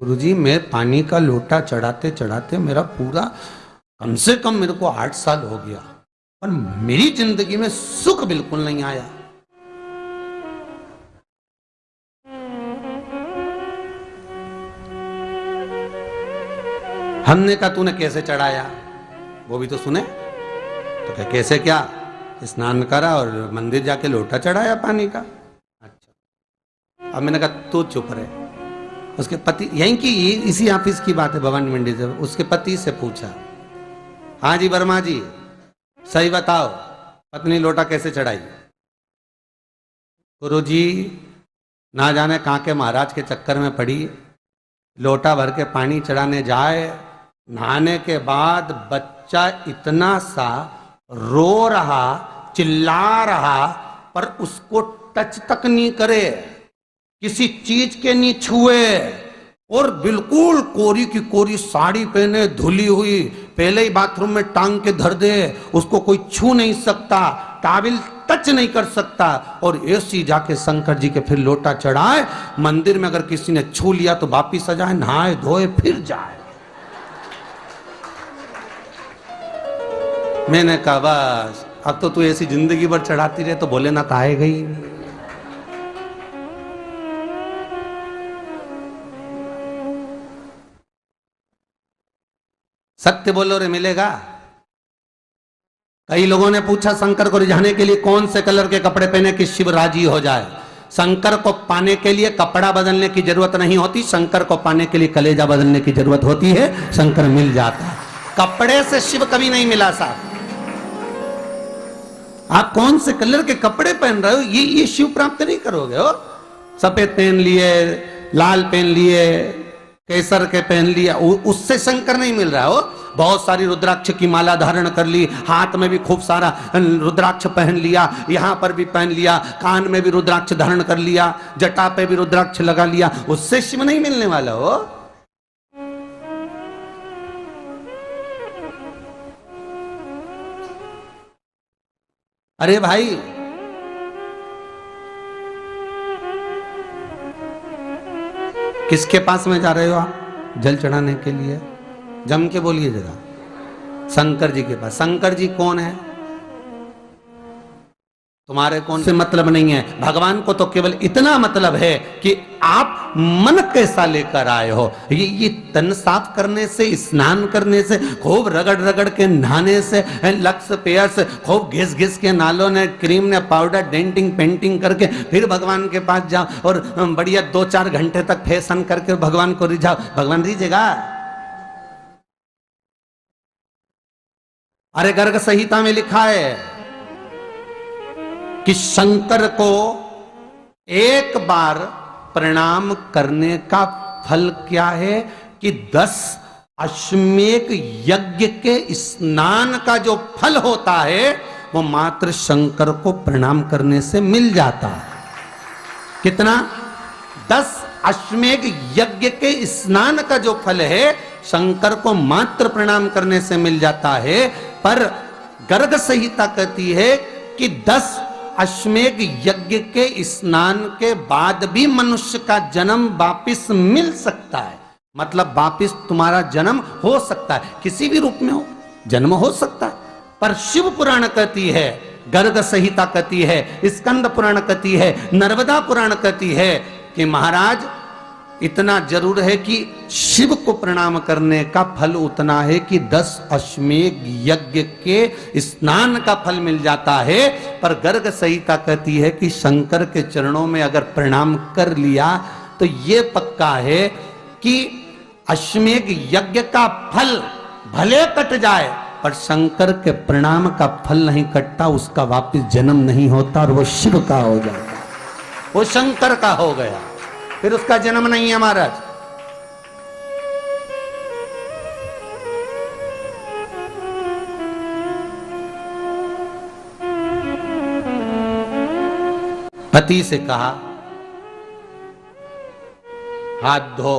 गुरुजी, मैं पानी का लोटा चढ़ाते चढ़ाते मेरा पूरा कम से कम मेरे को 8 साल हो गया, पर मेरी जिंदगी में सुख बिल्कुल नहीं आया। हमने कहा तूने कैसे चढ़ाया, वो भी तो सुने। तो क्या कैसे, क्या स्नान करा और मंदिर जाके लोटा चढ़ाया पानी का। अच्छा, अब मैंने कहा तू चुप रहे। उसके पति, यहीं की इसी ऑफिस की बात है, भवानी मंडी से, उसके पति से पूछा, हाँ जी वर्मा जी सही बताओ, पत्नी लोटा कैसे चढ़ाई। गुरुजी, ना जाने कहाँ के महाराज के चक्कर में पड़ी, लोटा भर के पानी चढ़ाने जाए, नहाने के बाद बच्चा इतना सा रो रहा, चिल्ला रहा, पर उसको टच तक नहीं करे, किसी चीज के नहीं छुए, और बिल्कुल कोरी की कोरी साड़ी पहने, धुली हुई, पहले ही बाथरूम में टांग के धर दे, उसको कोई छू नहीं सकता, टाविल टच नहीं कर सकता, और ऐसी जाके शंकर जी के फिर लोटा चढ़ाए। मंदिर में अगर किसी ने छू लिया तो वापिस आ जाए, नहाए धोए फिर जाए। मैंने कहा बस अब तो तू ऐसी जिंदगी भर चढ़ाती रहे तो भोलेनाथ आएगा ही नहीं। सत्य बोलो रे, मिलेगा। कई लोगों ने पूछा शंकर को रिझाने के लिए कौन से कलर के कपड़े पहने कि शिव राजी हो जाए। शंकर को पाने के लिए कपड़ा बदलने की जरूरत नहीं होती, शंकर को पाने के लिए कलेजा बदलने की जरूरत होती है, शंकर मिल जाता है। कपड़े से शिव कभी नहीं मिला साहब। आप कौन से कलर के कपड़े पहन रहे हो, ये शिव प्राप्त नहीं करोगे हो। सफेद पहन लिए, लाल पहन लिए, केसर के पहन लिया, उससे शंकर नहीं मिल रहा हो। बहुत सारी रुद्राक्ष की माला धारण कर ली, हाथ में भी खूब सारा रुद्राक्ष पहन लिया, यहां पर भी पहन लिया, कान में भी रुद्राक्ष धारण कर लिया, जटा पे भी रुद्राक्ष लगा लिया, उससे शिव नहीं मिलने वाला हो। अरे भाई, किसके पास में जा रहे हो आप जल चढ़ाने के लिए? जम के बोलिए जरा। शंकर जी के पास। शंकर जी कौन है? तुम्हारे कौन से मतलब नहीं है। भगवान को तो केवल इतना मतलब है कि आप मन कैसा लेकर आए हो। ये तन साफ करने से, स्नान करने से, खूब रगड़ रगड़ के नहाने से, लक्स पेयर से, खूब घिस घिस के नालों ने, क्रीम ने, पाउडर, डेंटिंग पेंटिंग करके फिर भगवान के पास जाओ और बढ़िया 2-4 घंटे तक फैशन करके भगवान को रिझाओ, भगवान रिझेगा? अरे गर्ग संहिता में लिखा है कि शंकर को एक बार प्रणाम करने का फल क्या है कि 10 अश्वमेध यज्ञ के स्नान का जो फल होता है वो मात्र शंकर को प्रणाम करने से मिल जाता है। कितना? 10 अश्वमेध यज्ञ के स्नान का जो फल है शंकर को मात्र प्रणाम करने से मिल जाता है। पर गर्ग संहिता कहती है कि 10 अश्वमेध यज्ञ के स्नान के बाद भी मनुष्य का जन्म वापिस मिल सकता है। मतलब वापिस तुम्हारा जन्म हो सकता है, किसी भी रूप में हो, जन्म हो सकता है। पर शिव पुराण कहती है, गर्ग संहिता कहती है, स्कंद पुराण कहती है, नर्मदा पुराण कहती है कि महाराज इतना जरूर है कि शिव को प्रणाम करने का फल उतना है कि 10 अश्वमेध यज्ञ के स्नान का फल मिल जाता है। पर गर्ग संहिता कहती है कि शंकर के चरणों में अगर प्रणाम कर लिया तो ये पक्का है कि अश्वमेध यज्ञ का फल भले कट जाए पर शंकर के प्रणाम का फल नहीं कटता, उसका वापिस जन्म नहीं होता और वो शिव का हो जाता, वो शंकर का हो गया, फिर उसका जन्म नहीं है महाराज। पति से कहा हाथ धो,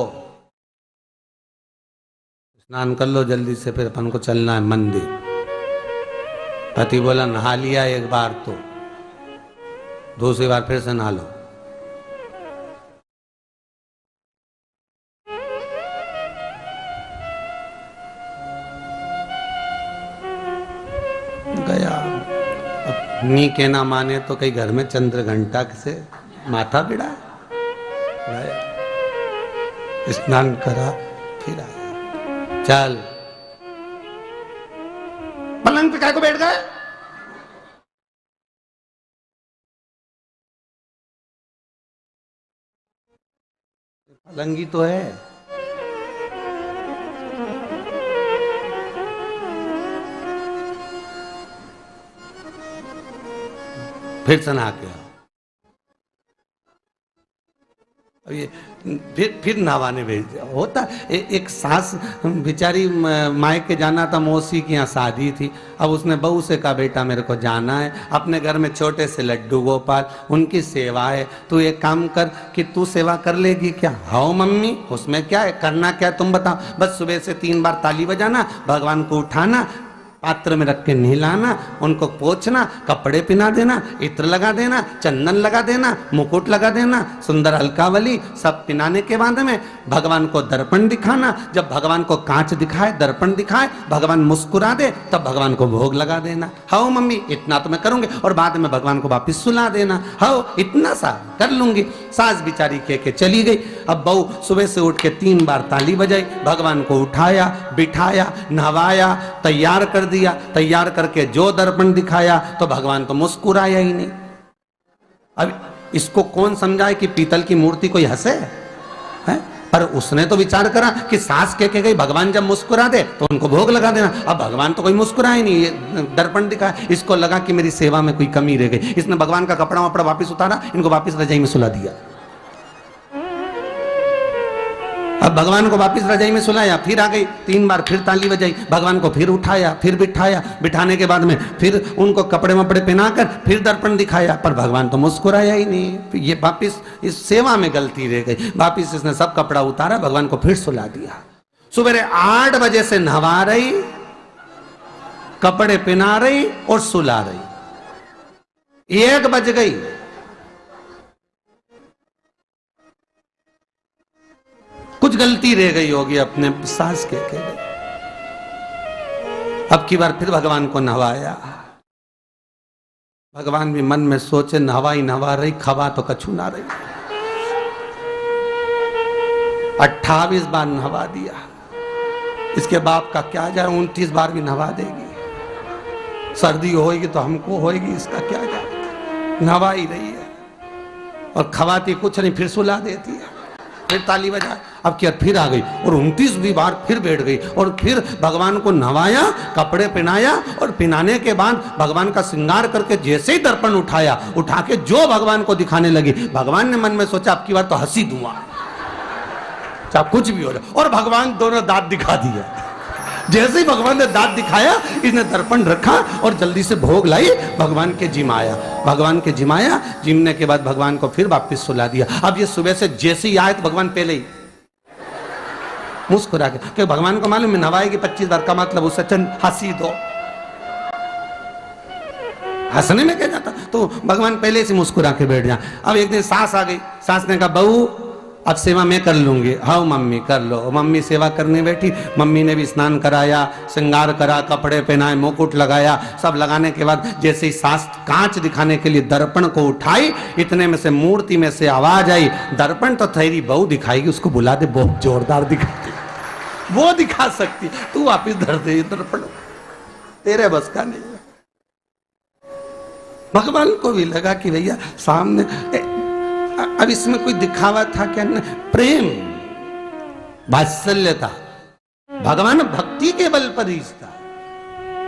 स्नान कर लो जल्दी से, फिर अपन को चलना है मंदिर। पति बोला नहा लिया एक बार तो दूसरी बार फिर से नहा लो। नी के ना माने तो कई घर में चंद्र घंटा से माथा बिड़ा स्नान करा फिर आया। चल पलंग पे काय को बैठ गए? पलंगी तो है। फिर से नहा के आओ। अब ये फिर नहवाने भेज दिया। होता एक सास बेचारी मायके जाना था, मौसी की यहाँ शादी थी। अब उसने बहू से कहा बेटा मेरे को जाना है, अपने घर में छोटे से लड्डू गोपाल उनकी सेवा है, तू एक काम कर कि तू सेवा कर लेगी क्या? हाँ मम्मी, उसमें क्या है, करना क्या है तुम बताओ। बस सुबह से 3 बार ताली बजाना, भगवान को उठाना, पात्र में रख के नहलाना, उनको पोंछना, कपड़े पहना देना, इत्र लगा देना, चंदन लगा देना, मुकुट लगा देना, सुंदर अलकावली सब पिनाने के बाद में भगवान को दर्पण दिखाना। जब भगवान को कांच दिखाए, दर्पण दिखाए, भगवान मुस्कुरा दे, तब भगवान को भोग लगा देना। हाँ मम्मी इतना तो मैं करूंगी, और बाद में भगवान को वापिस सुला देना। हाँ इतना सा कर लूंगी। सास बिचारी कह के चली गई। अब बहू सुबह से उठ के 3 बार ताली बजाई, भगवान को उठाया, बिठाया, नहवाया, तैयार कर दिया। तैयार करके जो दर्पण दिखाया तो भगवान तो मुस्कुराया ही नहीं। अब इसको कौन समझाए कि पीतल की मूर्ति कोई हंसे है? पर उसने तो विचार करा कि सास के गई भगवान जब मुस्कुरा दे तो उनको भोग लगा देना। अब भगवान तो कोई मुस्कुराए नहीं, ये दर्पण दिखाया। इसको लगा कि मेरी सेवा में कोई कमी रह गई। इसने भगवान का कपड़ा वपड़ा वापिस उतारा, इनको वापिस रजाई में सुला दिया। अब भगवान को वापिस रजाई में सुलाया, फिर आ गई, 3 बार फिर ताली बजाई, भगवान को फिर उठाया, फिर बिठाया, बिठाने के बाद में फिर उनको कपड़े वपड़े पहनाकर फिर दर्पण दिखाया, पर भगवान तो मुस्कुराया ही नहीं। ये वापिस इस सेवा में गलती रह गई। वापिस इसने सब कपड़ा उतारा, भगवान को फिर सुला दिया। सुबह 8 बजे से नहवा रही, कपड़े पहना रही और सुला रही। 1 बज गई। कुछ गलती रह गई होगी अपने सास के गई। अब की बार फिर भगवान को नहवाया। भगवान भी मन में सोचे नहवाई नहवा रही, खवा तो कछु ना रही। 28 बार नहवा दिया। इसके बाप का क्या जाए, 29 बार भी नहवा देगी। सर्दी होगी तो हमको होगी, इसका क्या जाए। नहवा ही रही है और खवाती कुछ नहीं, फिर सुला देती है, फिर ताली बजा। अब क्या फिर आ गई और 29वीं बार फिर बैठ गई और फिर भगवान को नहवाया, कपड़े पहनाया और पहनाने के बाद भगवान का श्रृंगार करके जैसे ही दर्पण उठाया, उठा के जो भगवान को दिखाने लगी, भगवान ने मन में सोचा अब की बार तो हंसी दूंगा, चाहे कुछ भी हो जाए। और भगवान दोनों दांत दिखा दिए। जैसे ही भगवान ने दांत दिखाया, इसने दर्पण रखा और जल्दी से भोग लाई, भगवान के जिमाया। भगवान के जिमाया, जिमने के बाद भगवान को फिर वापस सुला दिया। अब ये सुबह से जैसे ही आए तो भगवान पहले ही मुस्कुरा के, क्योंकि भगवान को मालूम है नवाएगी 25 बार का मतलब उससे चंद हंसी दो, हंसने में क्या जाता। तो भगवान पहले से मुस्कुरा के बैठ जाए। अब एक दिन सास आ गई। सास ने कहा बहू अब सेवा मैं कर लूंगी। हाँ मम्मी कर लो। मम्मी सेवा करने बैठी। मम्मी ने भी स्नान कराया, श्रृंगार करा, कपड़े पहनाए, मुकुट लगाया। सब लगाने के बाद जैसे ही सास कांच दिखाने के लिए दर्पण को उठाई, इतने में से मूर्ति में से आवाज आई, दर्पण तो तेरी बहू दिखाएगी, उसको बुला दे, बहुत जोरदार दिखाती, वो दिखा सकती, तू वापिस धर दे दर्पण, तेरे बस का नहीं है। भगवान को भी लगा कि भैया सामने, अब इसमें कोई दिखावा था क्या? प्रेम, वात्सल्य था। भगवान भक्ति के बल पर रिश्ता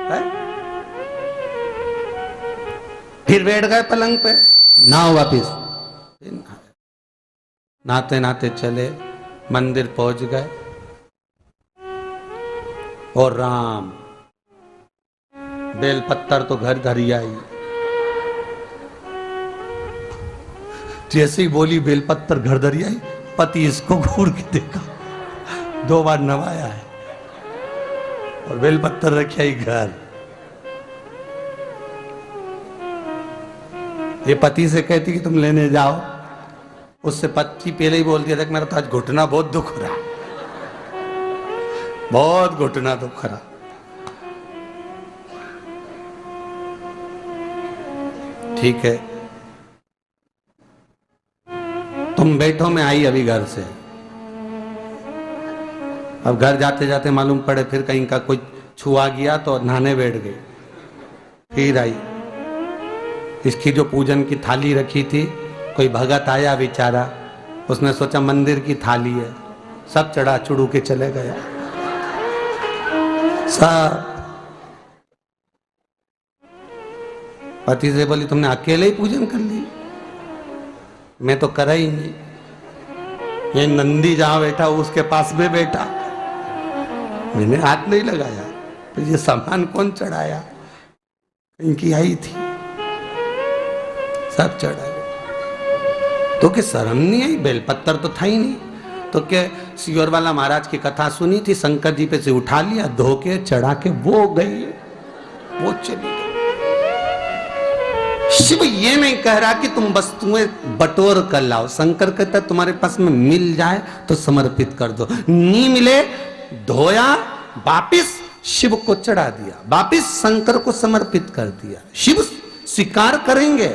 है। फिर बैठ गए पलंग पे, नाव वापिस, नाते नाते चले, मंदिर पहुंच गए और राम बेलपत्तर तो घर धरी आई। जैसे ही बोली बेलपत्तर घर धरी आई, पति इसको घूर के देखा, 2 बार नवाया है और बेलपत्तर रखी आई घर। ये पति से कहती कि तुम लेने जाओ, उससे पति पहले ही बोल दिया था कि मेरा तो आज घुटना बहुत दुख रहा, बहुत घुटना दुख रहा। ठीक है, तुम बैठो, मैं आई अभी घर से। अब घर जाते जाते मालूम पड़े फिर कहीं का कोई छुआ गया तो नहाने बैठ गई। फिर आई, इसकी जो पूजन की थाली रखी थी, कोई भगत आया बेचारा, उसने सोचा मंदिर की थाली है, सब चढ़ा चुड़ू के चले गया सब। पति से बोली तुमने अकेले ही पूजन कर ली, मैं तो करा ही नहीं। ये नंदी जहां बैठा उसके पास में बैठा, मैंने हाथ नहीं लगाया। तो ये सामान कौन चढ़ाया, इनकी आई थी, सब चढ़ाया। तो क्या शर्म नहीं आई, बेलपत्तर तो था ही नहीं। तो क्या सियोर वाला महाराज की कथा सुनी थी, शंकर जी पे से उठा लिया, धो के चढ़ा के वो गई, वो चली गई। शिव ये नहीं कह रहा कि तुम वस्तुएं बटोर कर लाओ, शंकर कहता तुम्हारे पास में मिल जाए तो समर्पित कर दो, नहीं मिले धोया, वापिस शिव को चढ़ा दिया, वापिस शंकर को समर्पित कर दिया। शिव स्वीकार करेंगे।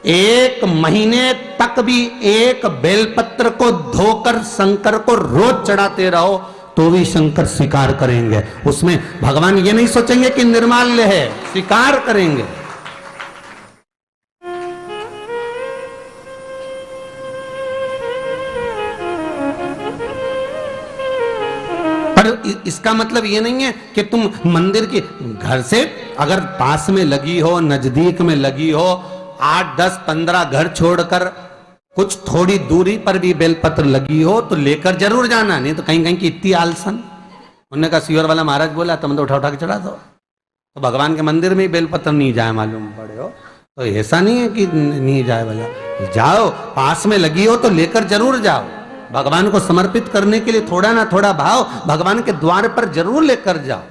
एक महीने तक भी एक बेलपत्र को धोकर शंकर को रोज चढ़ाते रहो तो भी शंकर स्वीकार करेंगे। उसमें भगवान ये नहीं सोचेंगे कि निर्माल्य है, स्वीकार करेंगे। पर इसका मतलब ये नहीं है कि तुम मंदिर के घर से अगर पास में लगी हो, नजदीक में लगी हो, 8, 10, 15 घर छोड़कर कुछ थोड़ी दूरी पर भी बेलपत्र लगी हो तो लेकर जरूर जाना, नहीं तो कहीं कहीं की इतनी आलसन। उन्होंने कहा सियोर वाला महाराज बोला तुम तो उठा उठा के चढ़ा दो, तो भगवान के मंदिर में ही बेलपत्र नहीं जाए मालूम पड़े हो, तो ऐसा नहीं है कि नहीं जाए वाला, जाओ, पास में लगी हो तो लेकर जरूर जाओ। भगवान को समर्पित करने के लिए थोड़ा ना थोड़ा भाव भगवान के द्वार पर जरूर लेकर जाओ।